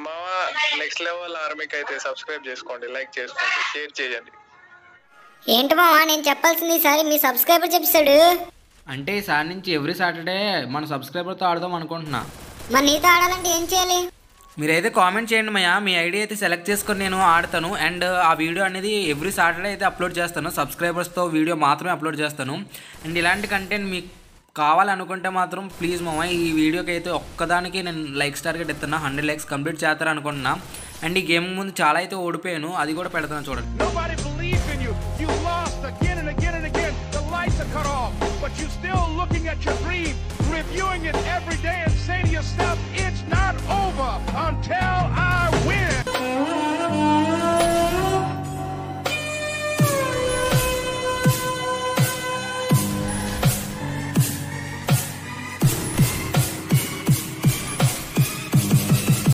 మా next level ఆర్మీకి అయితే సబ్స్క్రైబ్ చేసుకోండి, లైక్ చేసుకోండి, షేర్ చేయండి. ఏంటి మావా నేను చెప్పాల్సింది ఈసారి మీ సబ్స్క్రైబర్ చెప్పాడు. అంటే ఈసారి నుంచి ఎవ్రీ సాటర్డే మన సబ్స్క్రైబర్తో ఆడదాం అనుకుంటున్నా. మరి నీతో ఆడాలంటే ఏం చేయాలి? మీరైతే కామెంట్ చేయండి మయ్యా, మీ ఐడి అయితే సెలెక్ట్ చేసుకొని నేను ఆడతాను. అండ్ ఆ వీడియో అనేది ఎవ్రీ సాటర్డే అయితే అప్లోడ్ చేస్తాను. సబ్స్క్రైబర్స్తో వీడియో మాత్రమే అప్లోడ్ చేస్తాను. అండ్ ఇలాంటి కంటెంట్ మీకు కావాలనుకుంటే మాత్రం ప్లీజ్ మామ ఈ వీడియోకి అయితే ఒక్కదానికి నేను లైక్స్ టార్గెట్ ఇస్తున్నా. 100 లైక్స్ కంప్లీట్ చేస్తారు అనుకుంటున్నా. అండ్ ఈ గేమ్ ముందు చాలా అయితే ఓడిపోయాను, అది కూడా పెడతాను చూడండి. Reviewing it every day and say to yourself, it's not over